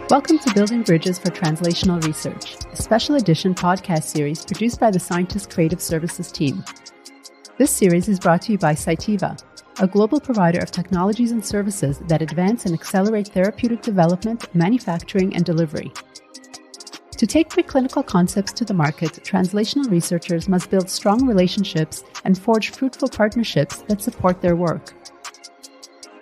Welcome to Building Bridges for Translational Research, a special edition podcast series produced by the Scientist Creative Services team. This series is brought to you by Cytiva, a global provider of technologies and services that advance and accelerate therapeutic development, manufacturing, and delivery. To take preclinical concepts to the market, translational researchers must build strong relationships and forge fruitful partnerships that support their work.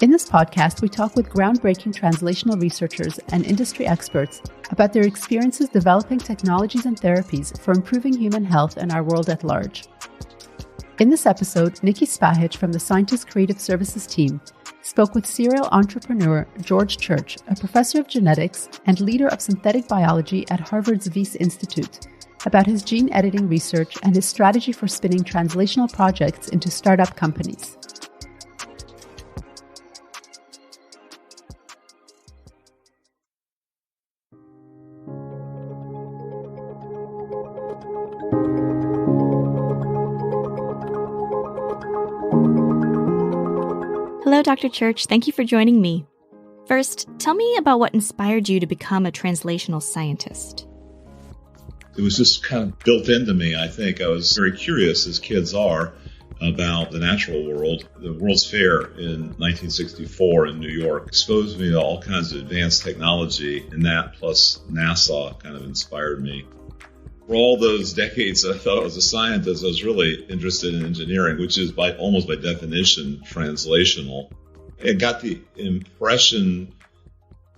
In this podcast, we talk with groundbreaking translational researchers and industry experts about their experiences developing technologies and therapies for improving human health and our world at large. In this episode, Niki Spahich from the Scientist Creative Services team spoke with serial entrepreneur George Church, a professor of genetics and leader of synthetic biology at Harvard's Wyss Institute, about his gene editing research and his strategy for spinning translational projects into startup companies. Hello, Dr. Church. Thank you for joining me. First, tell me about what inspired you to become a translational scientist. It was just kind of built into me, I think. I was very curious, as kids are, about the natural world. The World's Fair in 1964 in New York exposed me to all kinds of advanced technology, and that plus NASA kind of inspired me. For all those decades, I thought I was a scientist. I was really interested in engineering, which is almost by definition translational. I got the impression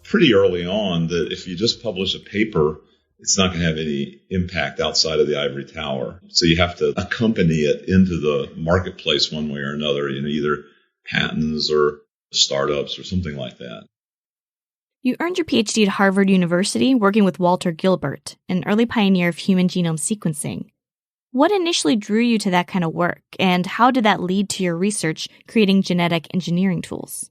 pretty early on that if you just publish a paper, it's not going to have any impact outside of the ivory tower. So you have to accompany it into the marketplace one way or another, either patents or startups or something like that. You earned your PhD at Harvard University working with Walter Gilbert, an early pioneer of human genome sequencing. What initially drew you to that kind of work, and how did that lead to your research creating genetic engineering tools?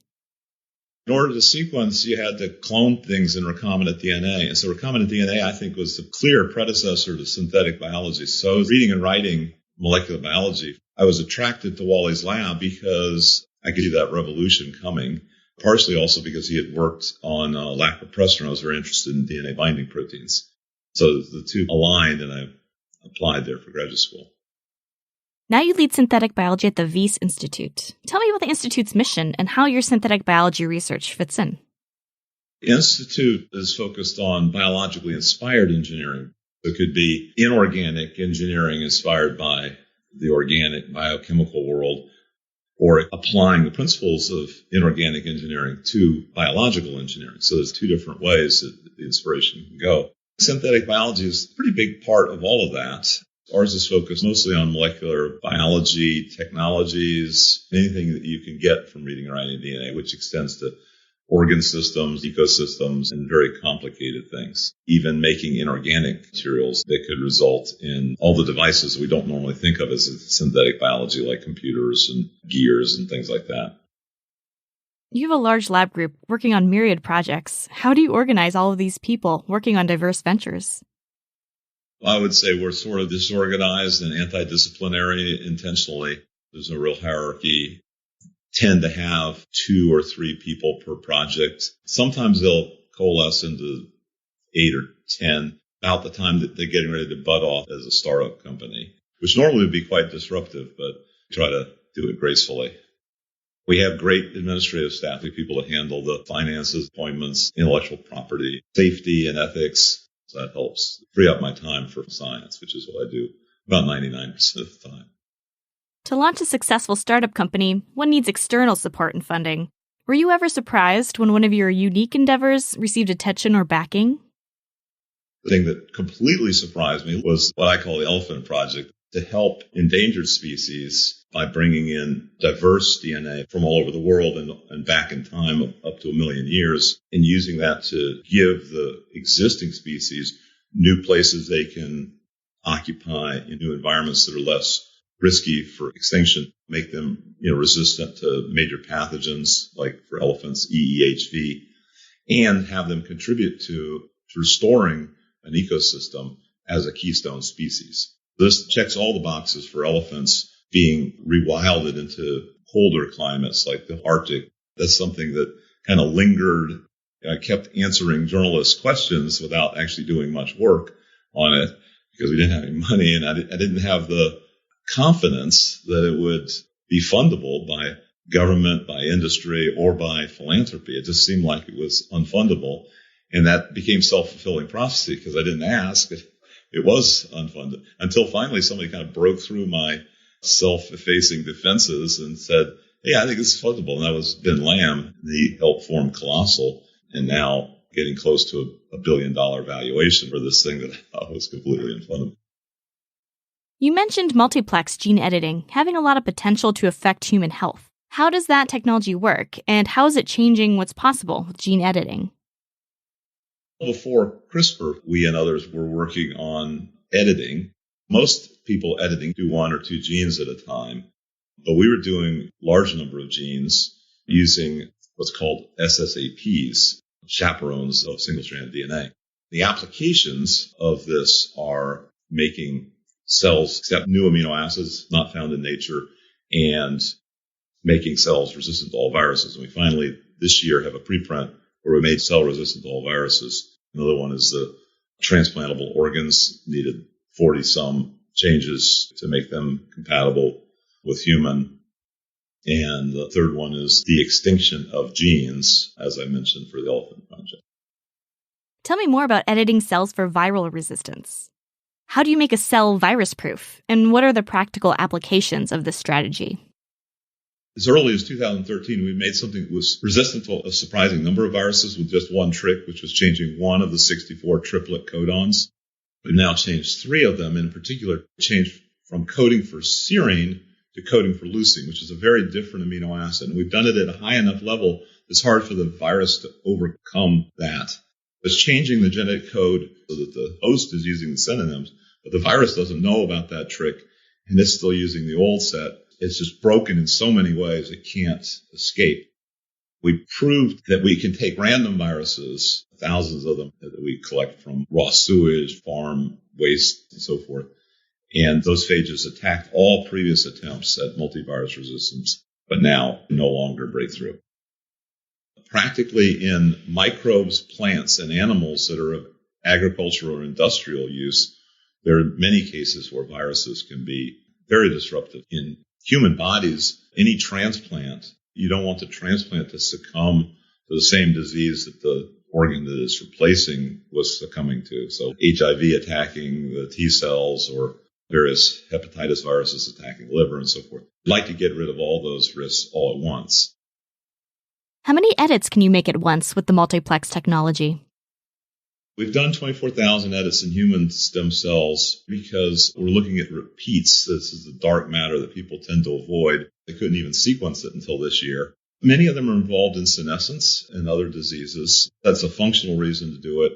In order to sequence, you had to clone things in recombinant DNA. And so recombinant DNA, I think, was the clear predecessor to synthetic biology. So reading and writing molecular biology, I was attracted to Wally's lab because I could see that revolution coming. Partially also because he had worked on lac-repressor, and I was very interested in DNA binding proteins. So the two aligned, and I applied there for graduate school. Now you lead synthetic biology at the Wyss Institute. Tell me about the Institute's mission and how your synthetic biology research fits in. The Institute is focused on biologically inspired engineering. It could be inorganic engineering inspired by the organic biochemical world, or applying the principles of inorganic engineering to biological engineering. So there's two different ways that the inspiration can go. Synthetic biology is a pretty big part of all of that. Ours is focused mostly on molecular biology, technologies, anything that you can get from reading and writing DNA, which extends to organ systems, ecosystems, and very complicated things. Even making inorganic materials that could result in all the devices we don't normally think of as synthetic biology, like computers and gears and things like that. You have a large lab group working on myriad projects. How do you organize all of these people working on diverse ventures? I would say we're sort of disorganized and antidisciplinary intentionally. There's no real hierarchy. Tend to have 2 or 3 people per project. Sometimes they'll coalesce into 8 or 10 about the time that they're getting ready to bud off as a startup company, which normally would be quite disruptive, but try to do it gracefully. We have great administrative staff, people to handle the finances, appointments, intellectual property, safety, and ethics. So that helps free up my time for science, which is what I do about 99% of the time. To launch a successful startup company, one needs external support and funding. Were you ever surprised when one of your unique endeavors received attention or backing? The thing that completely surprised me was what I call the Elephant Project, to help endangered species by bringing in diverse DNA from all over the world and back in time up to 1 million years, and using that to give the existing species new places they can occupy in new environments that are less risky for extinction, make them resistant to major pathogens like for elephants, EEHV, and have them contribute to restoring an ecosystem as a keystone species. This checks all the boxes for elephants being rewilded into colder climates like the Arctic. That's something that kind of lingered I kept answering journalists' questions without actually doing much work on it because we didn't have any money, and I didn't have the confidence that it would be fundable by government, by industry, or by philanthropy. It just seemed like it was unfundable, and that became self-fulfilling prophecy because I didn't ask. It was unfunded until finally somebody kind of broke through my self-effacing defenses and said, hey, I think this is fundable. And that was Ben Lamb. He helped form Colossal, and now getting close to $1 billion valuation for this thing that I thought was completely unfundable. You mentioned multiplex gene editing having a lot of potential to affect human health. How does that technology work, and how is it changing what's possible with gene editing? Before CRISPR, we and others were working on editing. Most people editing do 1 or 2 genes at a time, but we were doing a large number of genes using what's called SSAPs, chaperones of single-stranded DNA. The applications of this are making cells accept new amino acids not found in nature and making cells resistant to all viruses. And we finally, this year, have a preprint where we made cell resistant to all viruses. Another one is the transplantable organs, needed 40-some changes to make them compatible with human. And the third one is the extinction of genes, as I mentioned, for the Elephant Project. Tell me more about editing cells for viral resistance. How do you make a cell virus-proof, and what are the practical applications of this strategy? As early as 2013, we made something that was resistant to a surprising number of viruses with just one trick, which was changing one of the 64 triplet codons. We've now changed 3 of them. In particular, changed from coding for serine to coding for leucine, which is a very different amino acid. And we've done it at a high enough level, it's hard for the virus to overcome that. It's changing the genetic code so that the host is using the synonyms, but the virus doesn't know about that trick, and it's still using the old set. It's just broken in so many ways it can't escape. We proved that we can take random viruses, thousands of them that we collect from raw sewage, farm waste, and so forth, and those phages attacked all previous attempts at multivirus resistance, but now no longer break through. Practically in microbes, plants, and animals that are of agricultural or industrial use, there are many cases where viruses can be very disruptive. In human bodies, any transplant, you don't want the transplant to succumb to the same disease that the organ that it's replacing was succumbing to. So HIV attacking the T cells or various hepatitis viruses attacking the liver and so forth. I'd like to get rid of all those risks all at once. How many edits can you make at once with the multiplex technology? We've done 24,000 edits in human stem cells because we're looking at repeats. This is the dark matter that people tend to avoid. They couldn't even sequence it until this year. Many of them are involved in senescence and other diseases. That's a functional reason to do it.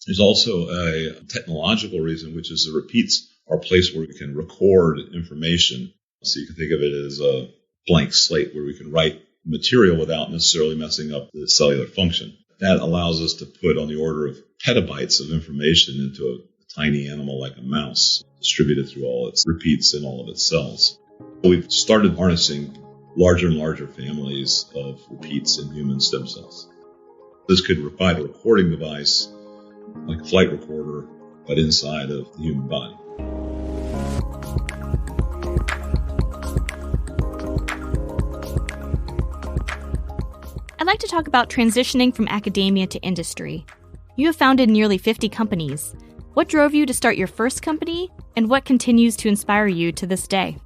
There's also a technological reason, which is the repeats are a place where we can record information. So you can think of it as a blank slate where we can write material without necessarily messing up the cellular function. That allows us to put on the order of petabytes of information into a tiny animal like a mouse, distributed through all its repeats in all of its cells. We've started harnessing larger and larger families of repeats in human stem cells. This could provide a recording device, like a flight recorder, but inside of the human body. I'd like to talk about transitioning from academia to industry. You have founded nearly 50 companies. What drove you to start your first company, and what continues to inspire you to this day?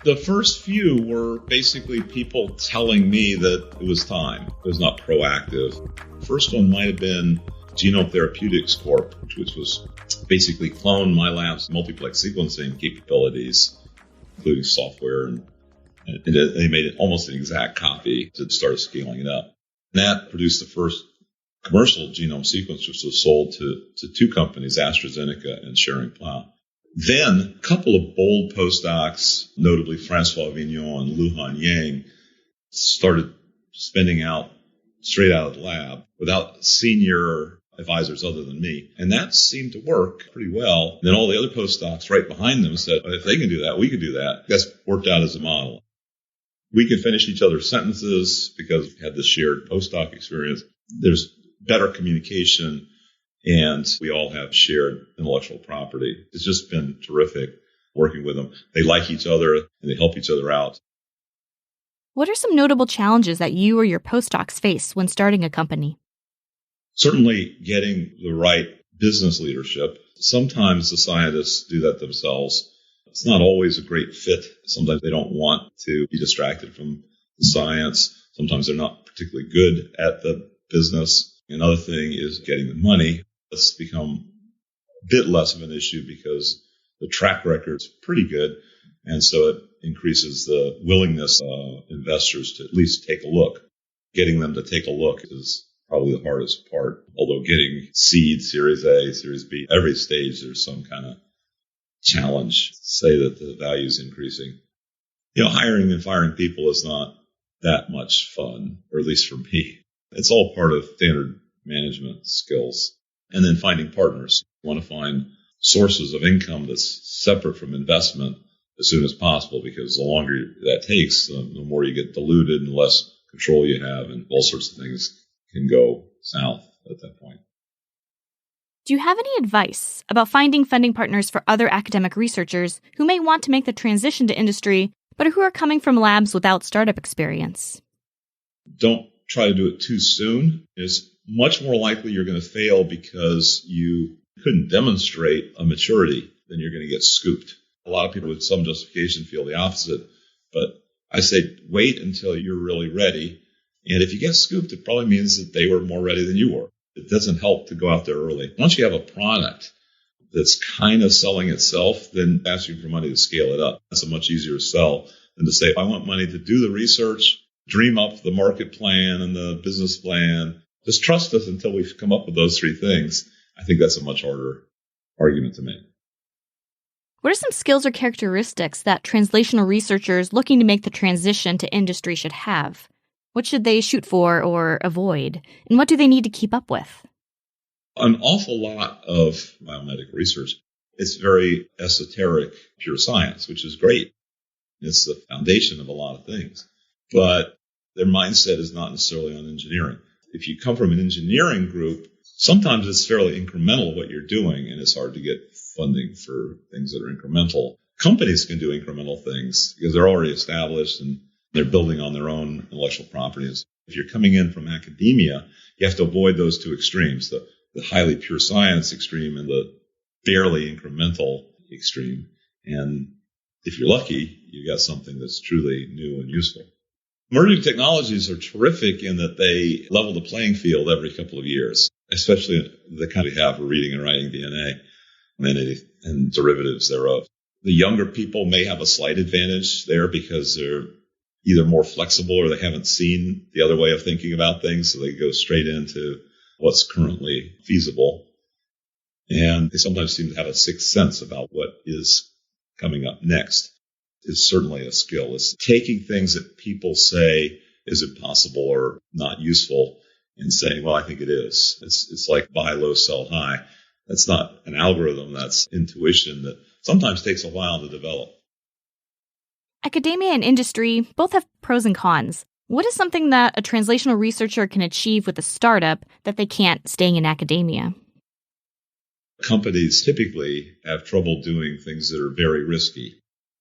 The first few were basically people telling me that it was time. It was not proactive. The first one might have been Genome Therapeutics Corp., which was basically clone my lab's multiplex sequencing capabilities, including software, and they made it almost an exact copy to start scaling it up. And that produced the first commercial genome sequence, which was sold to 2 companies, AstraZeneca and Schering-Plough. Then a couple of bold postdocs, notably Francois Vignon and Luhan Yang, started spending out straight out of the lab without senior advisors other than me. And that seemed to work pretty well. Then all the other postdocs right behind them said, if they can do that, we can do that. That's worked out as a model. We could finish each other's sentences because we had this shared postdoc experience. there's better communication, and we all have shared intellectual property. It's just been terrific working with them. They like each other and they help each other out. What are some notable challenges that you or your postdocs face when starting a company? Certainly getting the right business leadership. Sometimes the scientists do that themselves. It's not always a great fit. Sometimes they don't want to be distracted from the science. Sometimes they're not particularly good at the business. Another thing is getting the money. That's become a bit less of an issue because the track record's pretty good. And so it increases the willingness of investors to at least take a look. Getting them to take a look is probably the hardest part. Although getting seed, Series A, Series B, every stage there's some kind of challenge to say that the value is increasing. Hiring and firing people is not that much fun, or at least for me. It's all part of standard management skills. And then finding partners. You want to find sources of income that's separate from investment as soon as possible, because the longer that takes, the more you get diluted and the less control you have, and all sorts of things can go south at that point. Do you have any advice about finding funding partners for other academic researchers who may want to make the transition to industry, but who are coming from labs without startup experience? Don't try to do it too soon. It's much more likely you're going to fail because you couldn't demonstrate a maturity than you're going to get scooped. A lot of people with some justification feel the opposite, but I say wait until you're really ready. And if you get scooped, it probably means that they were more ready than you were. It doesn't help to go out there early. Once you have a product that's kind of selling itself, then asking for money to scale it up. That's a much easier sell than to say, I want money to do the research, dream up the market plan and the business plan. Just trust us until we've come up with those three things. I think that's a much harder argument to make. What are some skills or characteristics that translational researchers looking to make the transition to industry should have? What should they shoot for or avoid? And what do they need to keep up with? An awful lot of biomedical research, it's very esoteric, pure science, which is great. It's the foundation of a lot of things. But their mindset is not necessarily on engineering. If you come from an engineering group, sometimes it's fairly incremental what you're doing, and it's hard to get funding for things that are incremental. Companies can do incremental things because they're already established and they're building on their own intellectual properties. If you're coming in from academia, you have to avoid those two extremes, the highly pure science extreme and the barely incremental extreme. And if you're lucky, you've got something that's truly new and useful. Emerging technologies are terrific in that they level the playing field every couple of years, especially the kind we have for reading and writing DNA and derivatives thereof. The younger people may have a slight advantage there because they're either more flexible or they haven't seen the other way of thinking about things, so they go straight into what's currently feasible. And they sometimes seem to have a sixth sense about what is coming up next. Is certainly a skill. It's taking things that people say is impossible or not useful and saying, well, I think it is. It's like buy low, sell high. That's not an algorithm. That's intuition that sometimes takes a while to develop. Academia and industry both have pros and cons. What is something that a translational researcher can achieve with a startup that they can't staying in academia? Companies typically have trouble doing things that are very risky,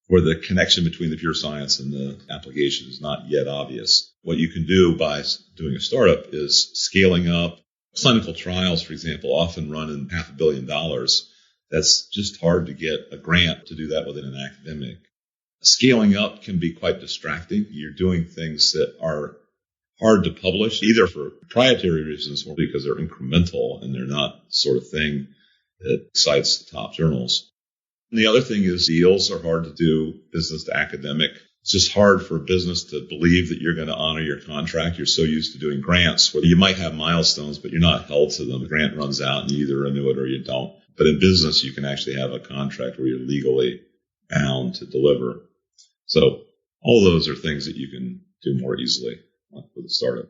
where the connection between the pure science and the application is not yet obvious. What you can do by doing a startup is scaling up. Clinical trials, for example, often run in $500 million. That's just hard to get a grant to do that within an academic. Scaling up can be quite distracting. You're doing things that are hard to publish, either for proprietary reasons or because they're incremental and they're not the sort of thing that excites the top journals. And the other thing is deals are hard to do, business to academic. It's just hard for a business to believe that you're going to honor your contract. You're so used to doing grants where you might have milestones, but you're not held to them. The grant runs out and you either renew it or you don't. But in business, you can actually have a contract where you're legally bound to deliver. So all those are things that you can do more easily with a startup.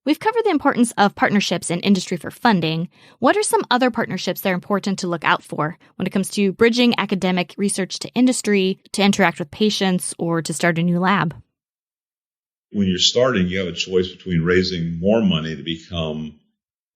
We've covered the importance of partnerships in industry for funding. What are some other partnerships that are important to look out for when it comes to bridging academic research to industry, to interact with patients, or to start a new lab? When you're starting, you have a choice between raising more money to become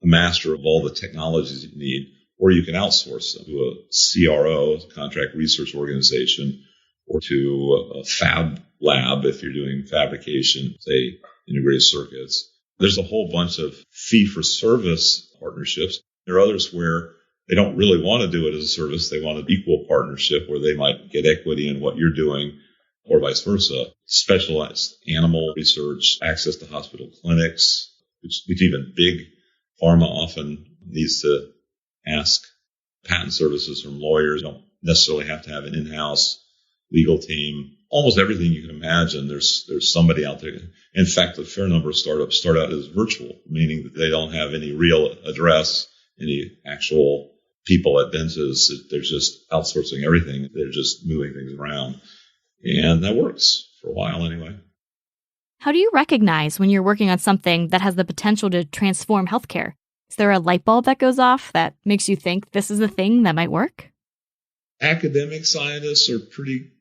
a master of all the technologies you need, or you can outsource them to a CRO, a contract research organization, or to a fab lab if you're doing fabrication, say integrated circuits. There's a whole bunch of fee-for-service partnerships. There are others where they don't really want to do it as a service. They want an equal partnership where they might get equity in what you're doing or vice versa. Specialized animal research, access to hospital clinics, which even big pharma often needs to ask patent services from lawyers. You don't necessarily have to have an in-house legal team. Almost everything you can imagine, there's somebody out there. In fact, a fair number of startups start out as virtual, meaning that they don't have any real address, any actual people at benches. They're just outsourcing everything. They're just moving things around. And that works for a while anyway. How do you recognize when you're working on something that has the potential to transform healthcare? Is there a light bulb that goes off that makes you think this is the thing that might work? Academic scientists are pretty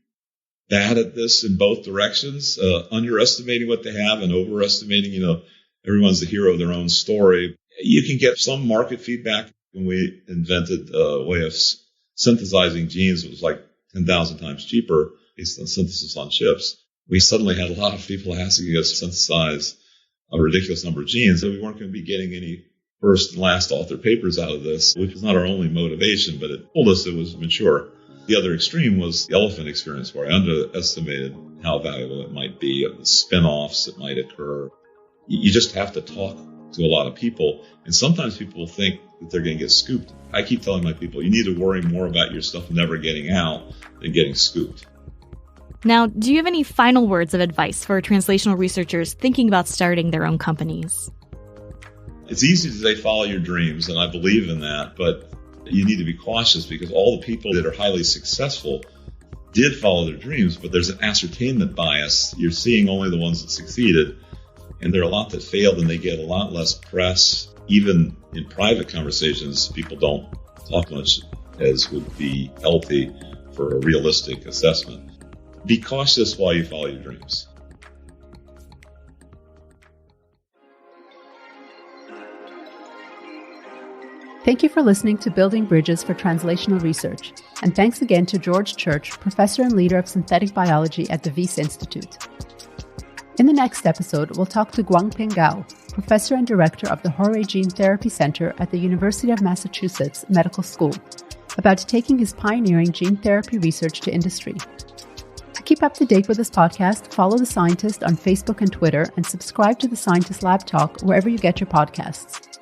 bad at this in both directions, underestimating what they have and overestimating, everyone's the hero of their own story. You can get some market feedback. When we invented a way of synthesizing genes, it was like 10,000 times cheaper based on synthesis on chips. We suddenly had a lot of people asking us to synthesize a ridiculous number of genes, and we weren't going to be getting any first and last author papers out of this, which was not our only motivation, but it told us it was mature. The other extreme was the elephant experience, where I underestimated how valuable it might be, of the spin-offs that might occur. You just have to talk to a lot of people, and sometimes people think that they're going to get scooped. I keep telling my people, you need to worry more about your stuff never getting out than getting scooped. Now, do you have any final words of advice for translational researchers thinking about starting their own companies? It's easy to say follow your dreams, and I believe in that, but you need to be cautious because all the people that are highly successful did follow their dreams, but there's an ascertainment bias. You're seeing only the ones that succeeded, and there are a lot that failed, and they get a lot less press. Even in private conversations, people don't talk much as would be healthy for a realistic assessment. Be cautious while you follow your dreams. Thank you for listening to Building Bridges for Translational Research, and thanks again to George Church, professor and leader of synthetic biology at the Wyss Institute. In the next episode, we'll talk to Guangping Gao, professor and director of the Horae Gene Therapy Center at the University of Massachusetts Medical School, about taking his pioneering gene therapy research to industry. To keep up to date with this podcast, follow The Scientist on Facebook and Twitter, and subscribe to The Scientist Lab Talk wherever you get your podcasts.